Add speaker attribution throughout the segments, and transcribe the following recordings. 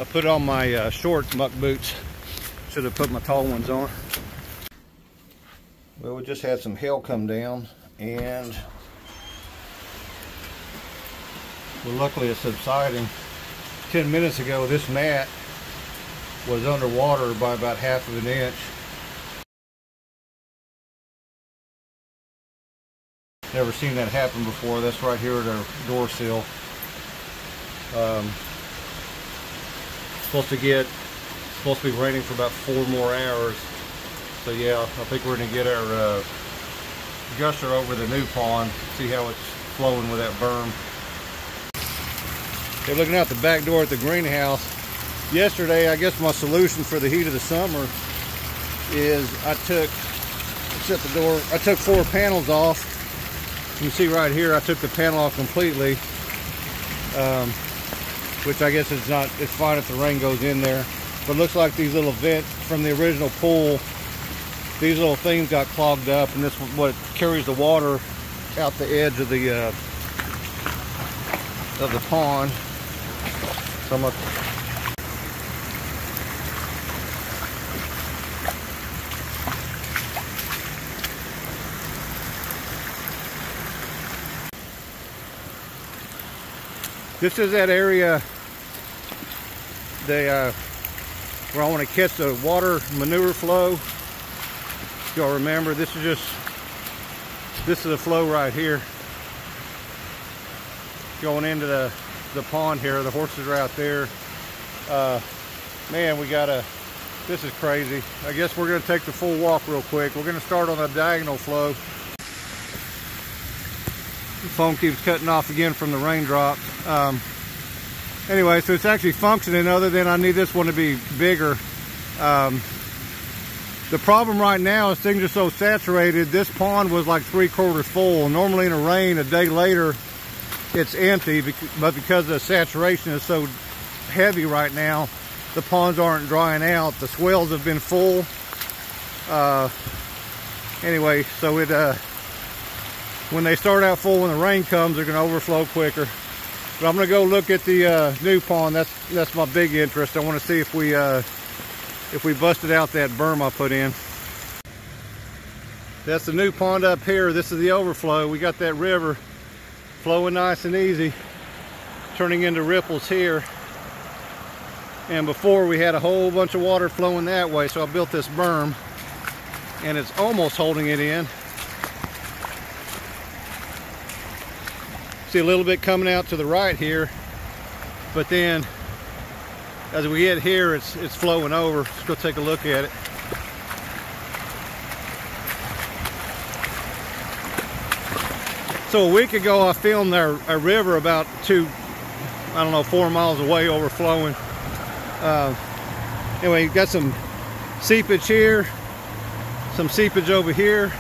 Speaker 1: I put on my short muck boots. Should have put my tall ones on. Well, we just had some hail come down, and well, luckily it's subsiding. 10 minutes ago, this mat was underwater by about half of an inch. Never seen that happen before. That's right here at our door sill. Supposed to be raining for about 4 more hours. So yeah, I think we're gonna get our gusher over the new pond, see how it's flowing with that berm. Okay, looking out the back door at the greenhouse. Yesterday, I guess my solution for the heat of the summer is I took 4 panels off. You can see right here, I took the panel off completely, which I guess it's fine if the rain goes in there. But it looks like these little vents from the original pool, these little things got clogged up, and this is what carries the water out the edge of the pond. So I'm This is that area where I want to catch the water manure flow. If y'all remember, this is the flow right here. Going into the pond here. The horses are out there. Man, this is crazy. I guess we're gonna take the full walk real quick. We're gonna start on the diagonal flow. The phone keeps cutting off again from the raindrops. Anyway, so it's actually functioning, other than I need this one to be bigger. The problem right now is things are so saturated. This pond was like 3/4 full. Normally in a rain, a day later, it's empty, but because the saturation is so heavy right now, the ponds aren't drying out. The swells have been full. Anyway, so when they start out full, when the rain comes, they're going to overflow quicker. But I'm going to go look at the new pond. That's my big interest. I want to see if we busted out that berm I put in. That's the new pond up here. This is the overflow. We got that river flowing nice and easy, turning into ripples here. And before, we had a whole bunch of water flowing that way, so I built this berm, and it's almost holding it in. See a little bit coming out to the right here, but then as we get here, it's flowing over. Let's go take a look at it. So a week ago, I filmed our river about 4 miles away, overflowing. Anyway, you've got some seepage here, some seepage over here,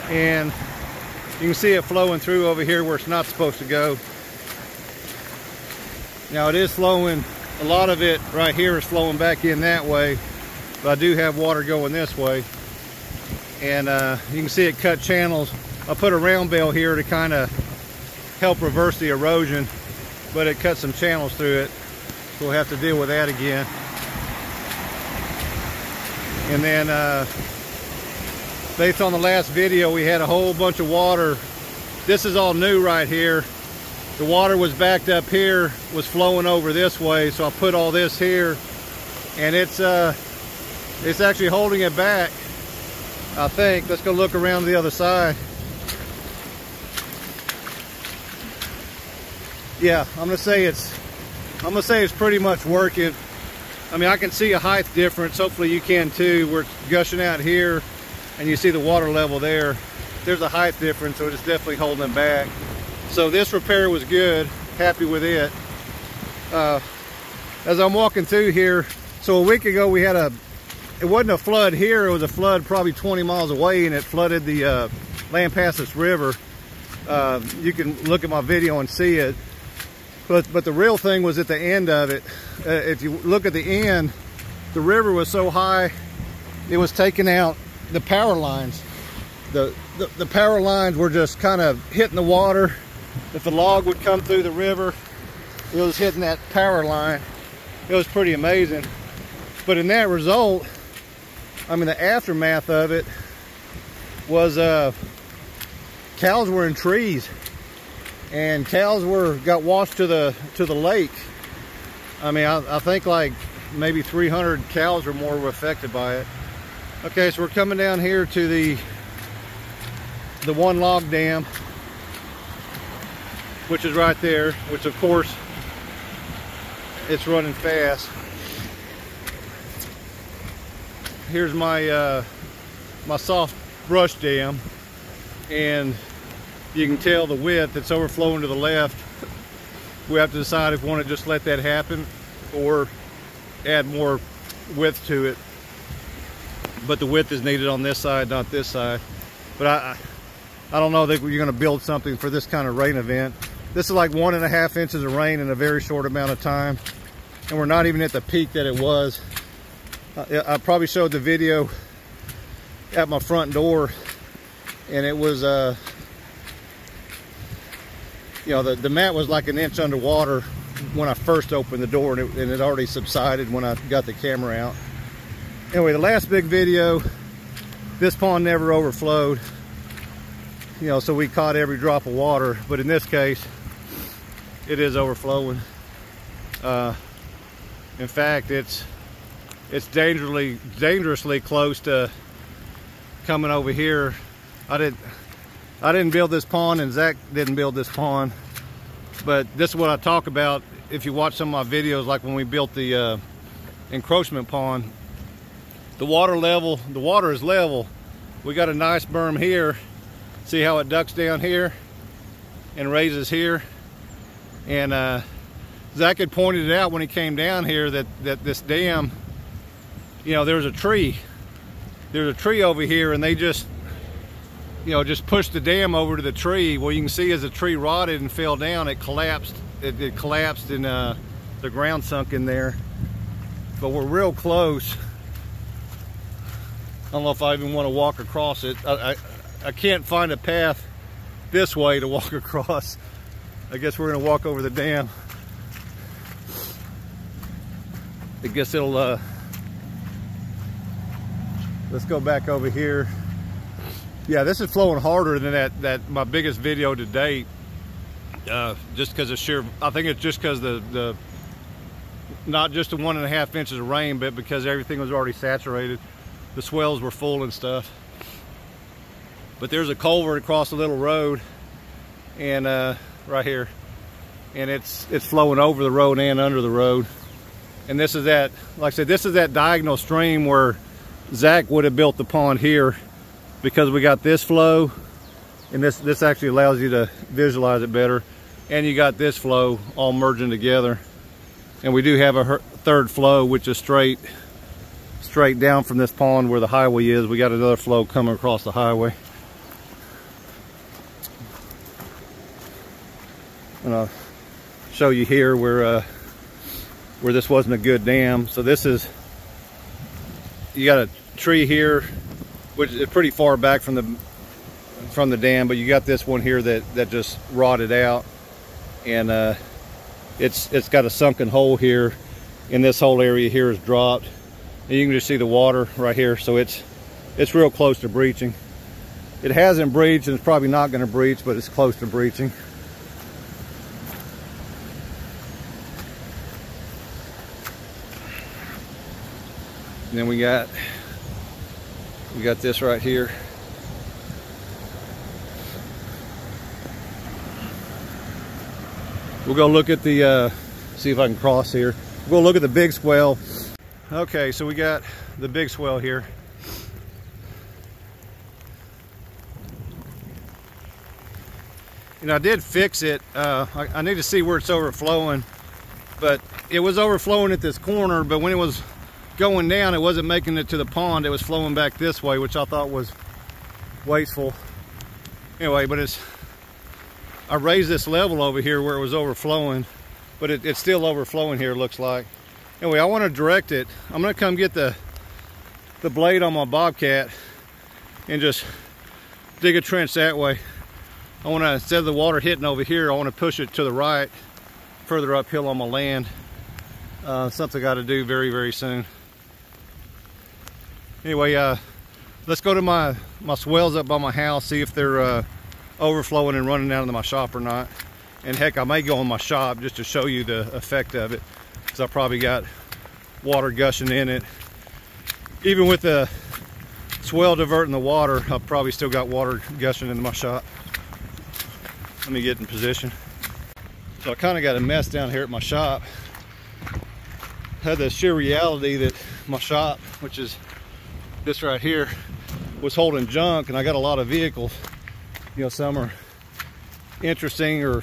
Speaker 1: and you can see it flowing through over here where it's not supposed to go. Now it is flowing, a lot of it right here is flowing back in that way, but I do have water going this way. And you can see it cut channels. I put a round bale here to kind of help reverse the erosion, but it cut some channels through it. So we'll have to deal with that again. And then based on the last video, we had a whole bunch of water. This is all new right here. The water was backed up here, was flowing over this way, so I put all this here, and it's actually holding it back, I think. Let's go look around the other side. Yeah, I'm gonna say it's pretty much working. I mean, I can see a height difference. Hopefully you can too. We're gushing out here, and you see the water level there. There's a height difference, so it's definitely holding it back. So this repair was good. Happy with it. As I'm walking through here, so a week ago we had it wasn't a flood here, it was a flood probably 20 miles away, and it flooded the Lampasas River. You can look at my video and see it. But the real thing was at the end of it. If you look at the end, the river was so high, it was taking out the power lines. The power lines were just kind of hitting the water. If the log would come through the river, it was hitting that power line. It was pretty amazing. But in that result, I mean, the aftermath of it was cows were in trees, and cows got washed to the lake. I mean, I think like maybe 300 cows or more were affected by it. Okay, so we're coming down here to the one log dam, which is right there, which of course it's running fast. Here's my my soft brush dam, and you can tell the width. It's overflowing to the left. We have to decide if we want to just let that happen or add more width to it. But the width is needed on this side, not this side. But I don't know that you're going to build something for this kind of rain event. This is like 1.5 inches of rain in a very short amount of time, and we're not even at the peak that it was. I probably showed the video at my front door, and it was you know, the mat was like an inch underwater when I first opened the door, and it already subsided when I got the camera out. Anyway, the last big video, this pond never overflowed, you know, so we caught every drop of water. But in this case, it is overflowing. In fact, it's dangerously close to coming over here. I didn't build this pond, and Zach didn't build this pond, but this is what I talk about. If you watch some of my videos, like when we built the encroachment pond, the water is level. We got a nice berm here. See how it ducks down here and raises here? And Zach had pointed it out when he came down here that this dam, you know, there's a tree over here, and they just, you know, just pushed the dam over to the tree. Well, you can see as the tree rotted and fell down, it collapsed. It collapsed, and the ground sunk in there. But we're real close. I don't know if I even want to walk across it. I can't find a path this way to walk across. I guess we're gonna walk over the dam. I guess it'll, let's go back over here. Yeah, this is flowing harder than that my biggest video to date. Just because of sheer, I think it's just because the not just the 1.5 inches of rain, but because everything was already saturated. The swells were full and stuff. But there's a culvert across the little road, and right here, and it's flowing over the road and under the road. And this is that, like I said, this is that diagonal stream where Zach would have built the pond here, because we got this flow, and this actually allows you to visualize it better, and you got this flow all merging together. And we do have a third flow, which is straight down from this pond where the highway is. We got another flow coming across the highway. And I'll show you here where this wasn't a good dam. So this is, you got a tree here, which is pretty far back from the dam, but you got this one here that just rotted out, and it's got a sunken hole here, and this whole area here is dropped, and you can just see the water right here. So it's real close to breaching. It hasn't breached, and it's probably not going to breach, but it's close to breaching. And then we got this right here. We'll go look at the, see if I can cross here. We'll go look at the big swell. Okay, so we got the big swell here. And I did fix it. I need to see where it's overflowing, but it was overflowing at this corner, but when it was going down, it wasn't making it to the pond. It was flowing back this way, which I thought was wasteful. Anyway, but I raised this level over here where it was overflowing, but it's still overflowing here, it looks like. Anyway, I want to direct it. I'm going to come get the blade on my Bobcat and just dig a trench that way. I want to, instead of the water hitting over here, I want to push it to the right further uphill on my land. Something I got to do very, very soon. Anyway, let's go to my swells up by my house, see if they're overflowing and running down into my shop or not. And heck, I may go in my shop just to show you the effect of it, because I probably got water gushing in it. Even with the swell diverting the water, I've probably still got water gushing into my shop. Let me get in position. So I kind of got a mess down here at my shop. Had the sheer reality that my shop, which is this right here, was holding junk, and I got a lot of vehicles. You know, some are interesting or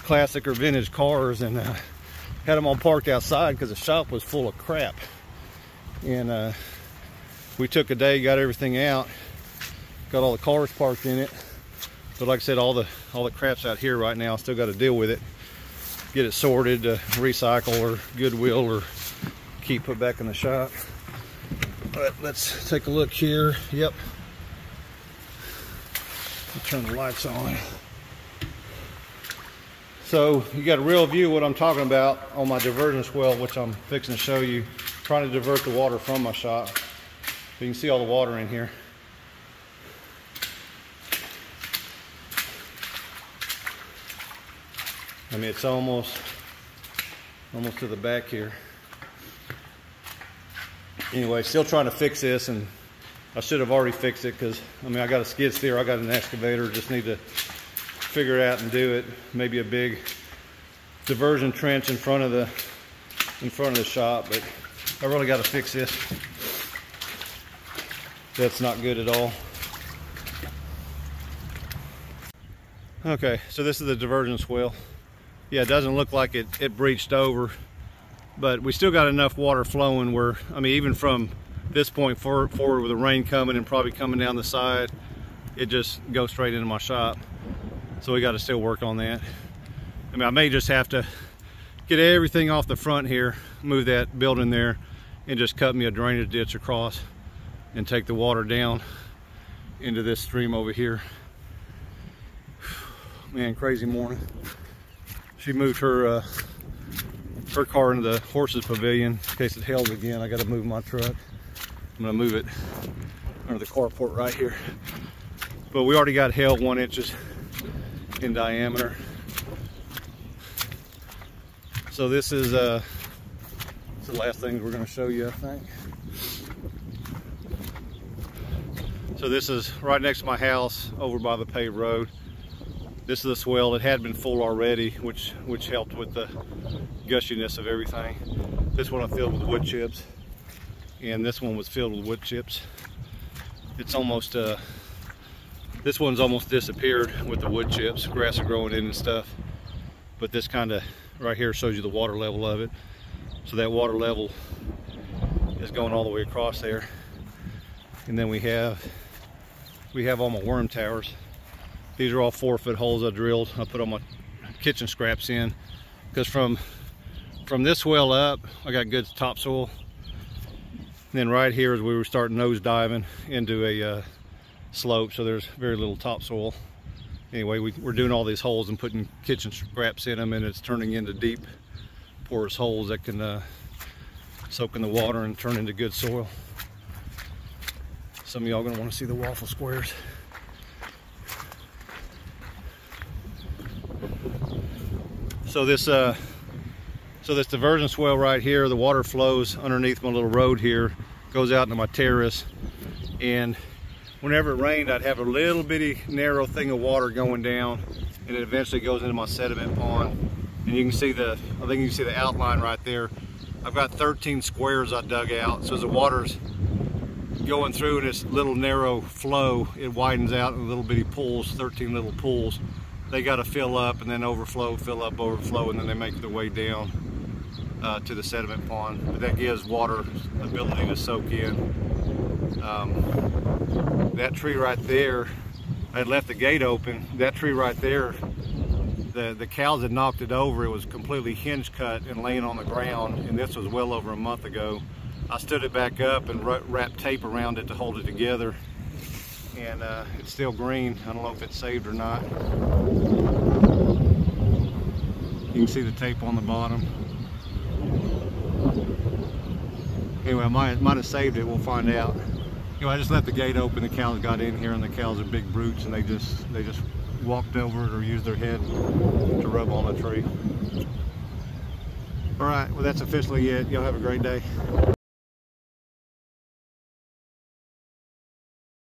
Speaker 1: classic or vintage cars, and had them all parked outside because the shop was full of crap. And we took a day, got everything out, got all the cars parked in it. But like I said, all the crap's out here right now. I still got to deal with it, get it sorted to recycle or Goodwill or keep put back in the shop. But let's take a look here. Yep. I'll turn the lights on. So you got a real view of what I'm talking about on my diversion swell, which I'm fixing to show you. Trying to divert the water from my shop. So you can see all the water in here. I mean, it's almost to the back here. Anyway, still trying to fix this, and I should have already fixed it because, I mean, I got a skid steer, I got an excavator, just need to figure it out and do it. Maybe a big diversion trench in front of the shop, but I really got to fix this. That's not good at all. Okay, so this is the diversion swell. Yeah, it doesn't look like it breached over, but we still got enough water flowing where, I mean, even from this point forward with the rain coming and probably coming down the side, it just goes straight into my shop. So we got to still work on that. I mean, I may just have to get everything off the front here, move that building there, and just cut me a drainage ditch across and take the water down into this stream over here. Man, crazy morning. She moved her car into the horses pavilion in case it hails again. I got to move my truck. I'm gonna move it under the carport right here. But we already got hail 1 inch in diameter. So this is the last thing we're going to show you, I think. So this is right next to my house over by the paved road. This is the swell. It had been full already, which helped with the gushiness of everything. This one I filled with wood chips, and this one was filled with wood chips. It's almost this one's almost disappeared with the wood chips. Grass are growing in and stuff. But this kind of right here shows you the water level of it. So that water level is going all the way across there. And then we have all my worm towers. These are all 4-foot holes I drilled. I put all my kitchen scraps in because from this well up, I got good topsoil. And then right here is where we start nose diving into a slope, so there's very little topsoil. Anyway, we're doing all these holes and putting kitchen scraps in them, and it's turning into deep, porous holes that can soak in the water and turn into good soil. Some of y'all gonna want to see the waffle squares. So this diversion swell right here, the water flows underneath my little road here, goes out into my terrace, and whenever it rained, I'd have a little bitty narrow thing of water going down, and it eventually goes into my sediment pond. And you can see I think you can see the outline right there. I've got 13 squares I dug out, so as the water's going through this little narrow flow, it widens out in little bitty pools, 13 little pools. They got to fill up and then overflow, fill up, overflow, and then they make their way down to the sediment pond. But that gives water the ability to soak in. That tree right there, I had left the gate open. That tree right there, the cows had knocked it over. It was completely hinge cut and laying on the ground, and this was well over a month ago. I stood it back up and wrapped tape around it to hold it together. And it's still green. I don't know if it's saved or not. You can see the tape on the bottom. Anyway, I might have saved it. We'll find out. Anyway, I just left the gate open. The cows got in here, and the cows are big brutes, and they just walked over it or used their head to rub on the tree. All right, well, that's officially it. Y'all have a great day.